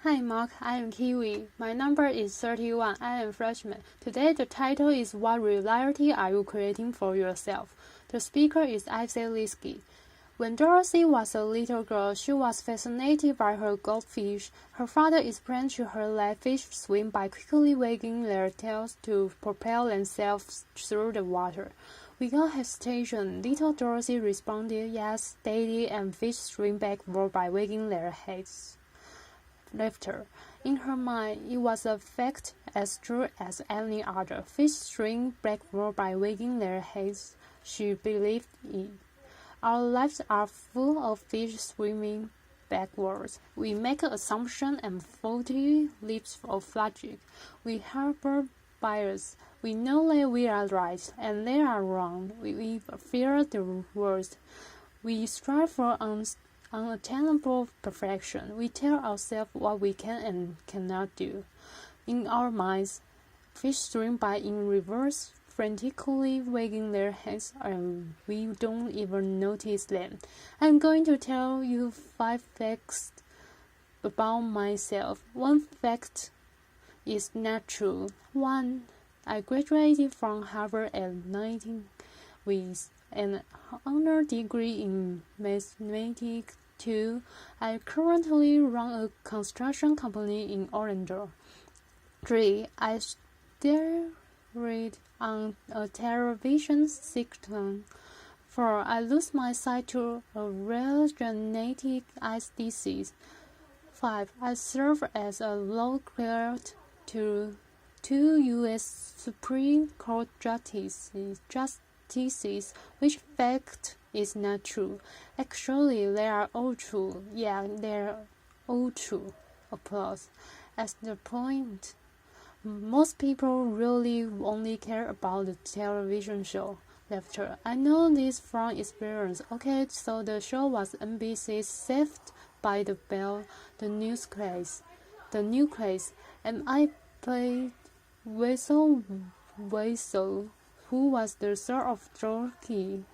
Hi Mark, I am Kiwi. My number is 31. I am freshman. Today the title is What Reality Are You Creating for Yourself? The speaker is Lidsky. When Dorothy was a little girl, she was fascinated by her goldfish. Her father explained to her that fish swim by quickly wagging their tails to propel themselves through the water. Without hesitation, little Dorothy responded, "Yes, Daddy," and fish swim backward by wagging their heads. Laughter. In her mind, it was a fact as true as any other. Fish swim backward by wagging their heads. She believed it. Our lives are full of fish swimming backwards. We make assumptions and faulty leaps of logic. We harbor bias. We know that we are right and they are wrong. We fear the worst. We strive for unattainable perfection. We tell ourselves what we can and cannot do. In our minds, fish swim by in reverse, frantically wagging their heads, and we don't even notice them. I'm going to tell you 5 facts about myself. One fact is not true. 1. I graduated from Harvard at 19 with an honor degree in mathematics. 2. I currently run a construction company in Orlando. 3. I starred on a television sitcom. 4. I lose my sight to a rare genetic eye disease. 5. I serve as a law clerk to 2 U.S. Supreme Court justices, which fact is not true. Actually, they are all true. Yeah, they're all true. Applause. At the point, most people really only care about the television show. Laughter. I know this from experience. Okay, so the show was NBC's Saved by the Bell, the new craze, and I played Wessel, who was the sort of dorky,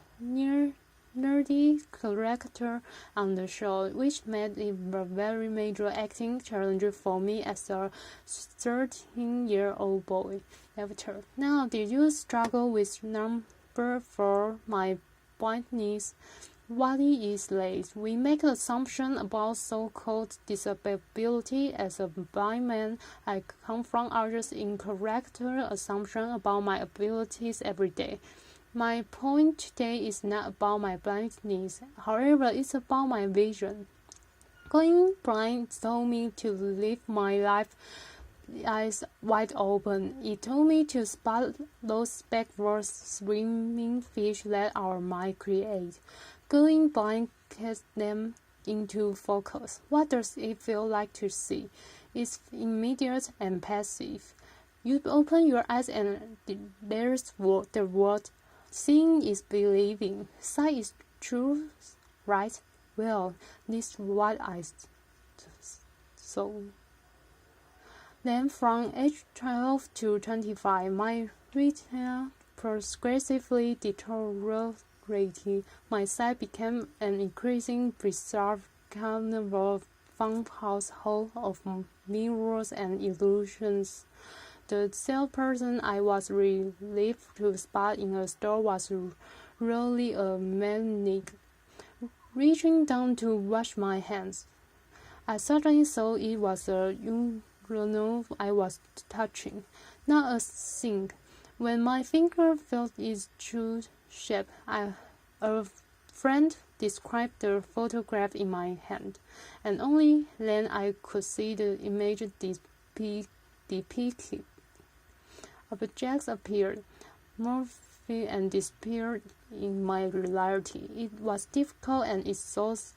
nerdy character on the show, which made it a very major acting challenge for me as a 13-year-old boy. Laughter. Now, did you struggle with number 4, my blindness? What is late? We make assumptions about so-called disability. As a blind man, I confront others' incorrect assumptions about my abilities every day. My point today is not about my blindness. However, it's about my vision. Going blind told me to live my life eyes wide open. It told me to spot those backward swimming fish that our mind creates. Going blind gets them into focus. What does it feel like to see? It's immediate and passive. You open your eyes and there's the word. Seeing is believing. Sight is truth, right? Well, this is what I saw. Then from age 12 to 25, my retina progressively deteriorated. My sight became an increasing bizarre kind of fun household of mirrors and illusions. The salesperson I was relieved to spot in a store was really a maniac. Reaching down to wash my hands, I suddenly saw it was a urinal I was touching, not a sink. When my finger felt its true shape, a friend described the photograph in my hand, and only then I could see the image depicted. Objects appeared, morphed and disappeared in my reality. It was difficult and exhausting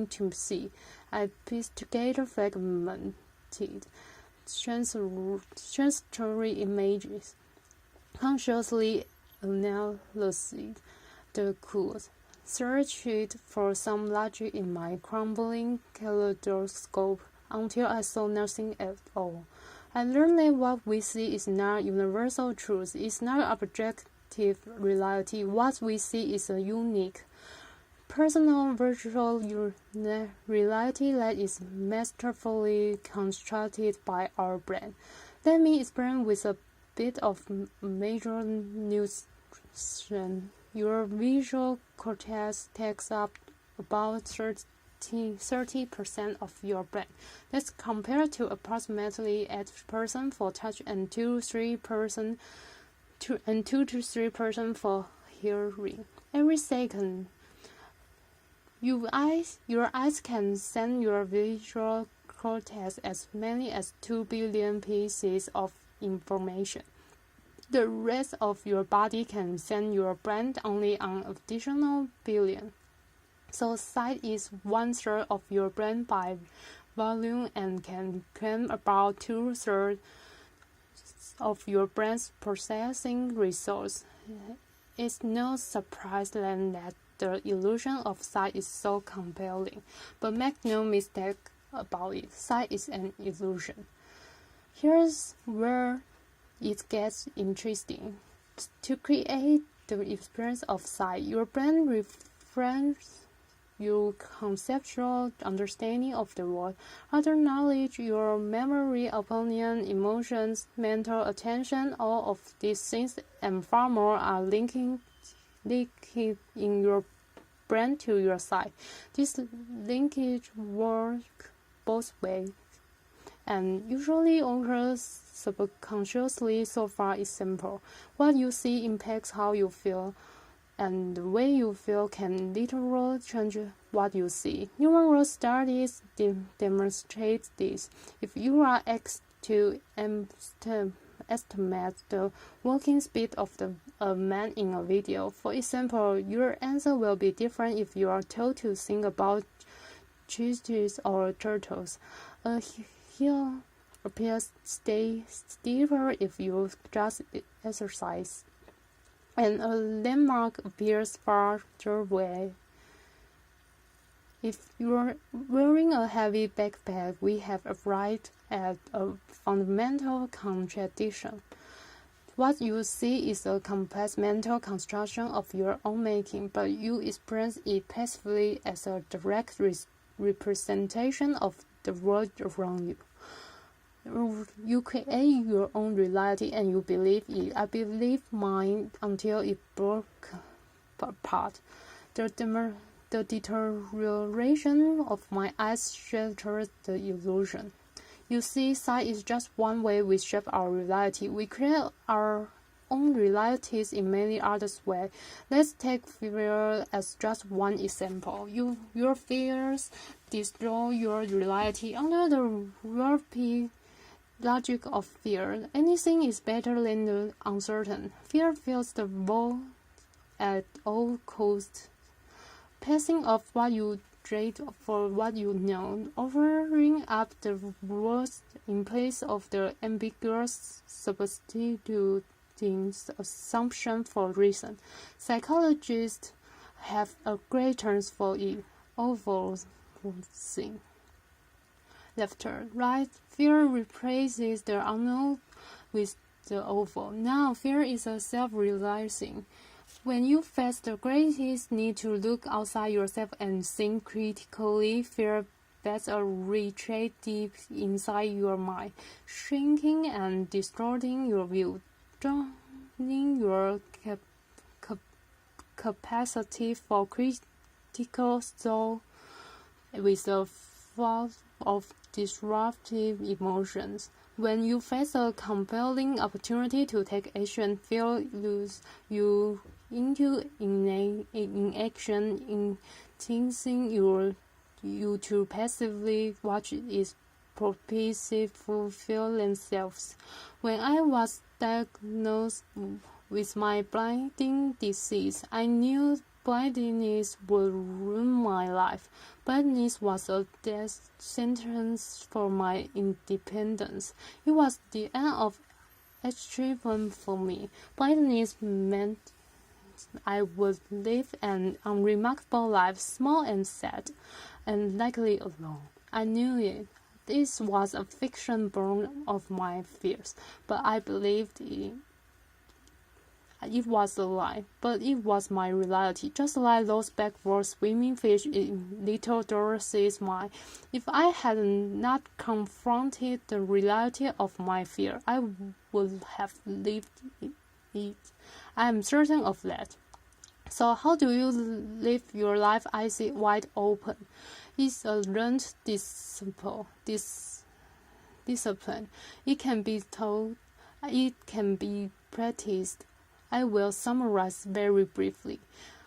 to see. I pieced together fragmented, transitory images, consciously analyzed the clues, searched for some logic in my crumbling kaleidoscope until I saw nothing at all. I learned that what we see is not universal truth. It's not objective reality. What we see is a unique, personal virtual reality that is masterfully constructed by our brain. Let me explain with a bit of major nuance. Your visual cortex takes up about 30% of your brain. That's compared to approximately 8% for touch and 2 to 3% for hearing. Every second, your eyes can send your visual cortex as many as 2 billion pieces of information. The rest of your body can send your brain only an additional billion. So sight is 1/3 of your brain by volume and can claim about 2/3 of your brain's processing resource. It's no surprise then that the illusion of sight is so compelling. But make no mistake about it, sight is an illusion. Here's where it gets interesting. To create the experience of sight, your brain reframes your conceptual understanding of the world, other knowledge, your memory, opinion, emotions, mental attention, all of these things and far more are linking in your brain to your sight. This linkage works both ways and usually occurs subconsciously. So far is simple. What you see impacts how you feel, and the way you feel can literally change what you see. Numerous studies demonstrate this. If you are asked to estimate the walking speed of a man in a video, for example, your answer will be different if you are told to think about cheetahs or turtles. A hill appears steeper if you just exercise, and a landmark appears farther away. If you're wearing a heavy backpack, we have arrived at a fundamental contradiction. What you see is a complex mental construction of your own making, but you experience it passively as a direct representation of the world around you. You create your own reality and you believe it. I believe mine until it broke apart. The deterioration of my eyes shattered the illusion. You see, sight is just one way we shape our reality. We create our own realities in many other ways. Let's take fear as just one example. Your fears destroy your reality. Under the warped logic of fear, anything is better than the uncertain. Fear fills the void at all costs, passing off what you dread for what you know, offering up the worst in place of the ambiguous, substituting assumption for reason. Psychologists have a great term for it: overthinking. Laughter, right? Fear replaces the unknown with the awful. Now, fear is a self-realizing. When you face the greatest need to look outside yourself and think critically, fear bets a retreat deep inside your mind, shrinking and distorting your view, drowning your capacity for critical thought with a flood of disruptive emotions. When you face a compelling opportunity to take action, fear lures you into inaction, inducing you to passively watch its prophecy fulfill themselves. When I was diagnosed with my blinding disease, I knew blindness would ruin my life. Blindness was a death sentence for my independence. It was the end of achievement for me. Blindness meant I would live an unremarkable life, small and sad, and likely alone. I knew it. This was a fiction born of my fears, but I believed it. It was a lie, but it was my reality, just like those backward swimming fish in little Dorothy's mind. If I had not confronted the reality of my fear, I would have lived it. I am certain of that. So how do you live your life eyes wide open? It's a learned discipline. It can be taught. It can be practiced. I will summarize very briefly.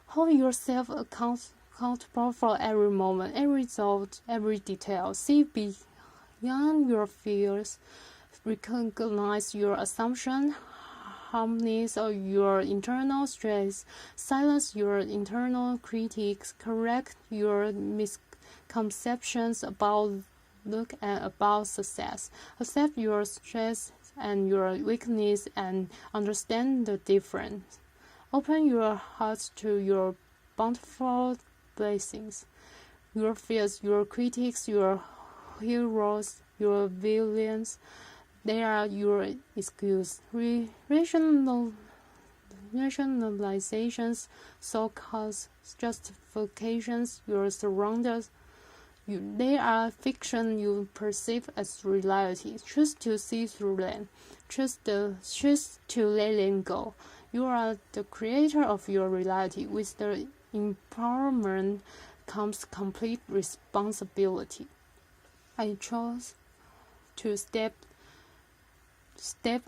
Hold yourself accountable for every moment, every thought, every detail. See beyond your fears. Recognize your assumption, harmonies of your internal stress. Silence your internal critics. Correct your misconceptions about luck and about success. Accept your stress and your weakness and understand the difference. Open your heart to your bountiful blessings. Your fears, your critics, your heroes, your villains, they are your excuse. Rationalizations, so-called justifications, your surroundings, they are fiction you perceive as reality. Choose to see through them. Choose to let them go. You are the creator of your reality. With the empowerment comes complete responsibility. I chose to step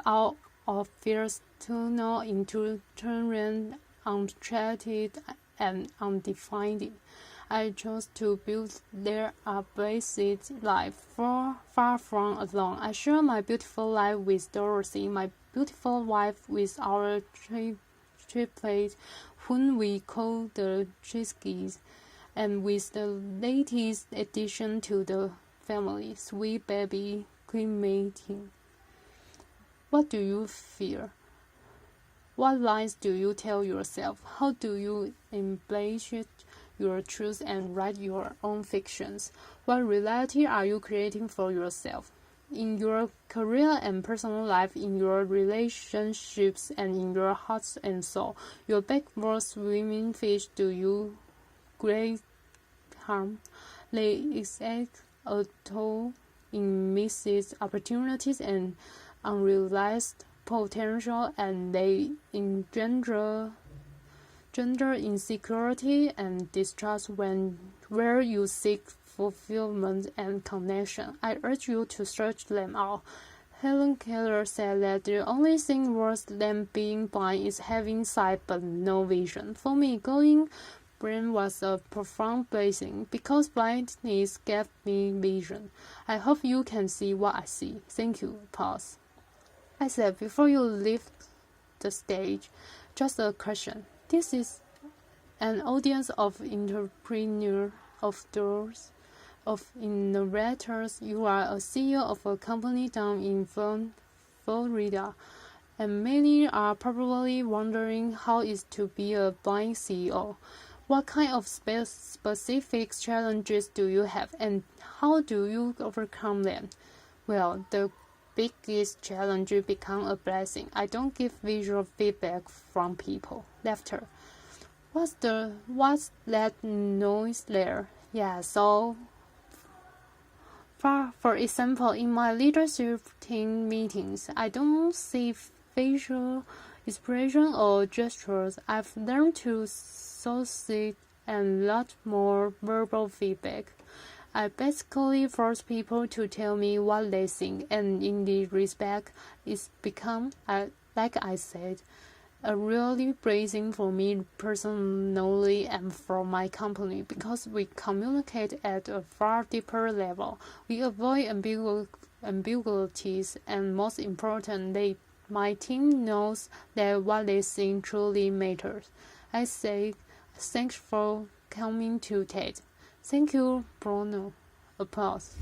out of fear's tunnel into terrain uncharted and undefined. I chose to build there a blessed life, far from alone. I share my beautiful life with Dorothy, my beautiful wife, with our triplet, whom we call the Lidskys, and with the latest addition to the family, sweet baby Clementina. What do you fear? What lies do you tell yourself? How do you embrace your truth and write your own fictions? What reality are you creating for yourself? In your career and personal life, in your relationships, and in your heart and soul, your backward swimming fish do you great harm. They exact a toll in missed opportunities and unrealized potential, and they engender insecurity and distrust where you seek fulfillment and connection. I urge you to search them out. Helen Keller said that the only thing worse than being blind is having sight but no vision. For me, going blind was a profound blessing because blindness gave me vision. I hope you can see what I see. Thank you. Pause. I said, before you leave the stage, just a question. This is an audience of entrepreneurs, of doors, of innovators. You are a CEO of a company down in Florida, and many are probably wondering how it is to be a blind CEO. What kind of specific challenges do you have, and how do you overcome them? Well, the biggest challenge become a blessing. I don't give visual feedback from people. Laughter. What's that noise there? Yeah, so for example, in my leadership team meetings, I don't see facial expression or gestures. I've learned to solicit a lot more verbal feedback. I basically force people to tell me what they think, and in this respect, it's become, like I said, a really blessing for me personally and for my company because we communicate at a far deeper level. We avoid ambiguities, and most importantly, my team knows that what they think truly matters. I say, thanks for coming to TED. Thank you, Bruno. Applause.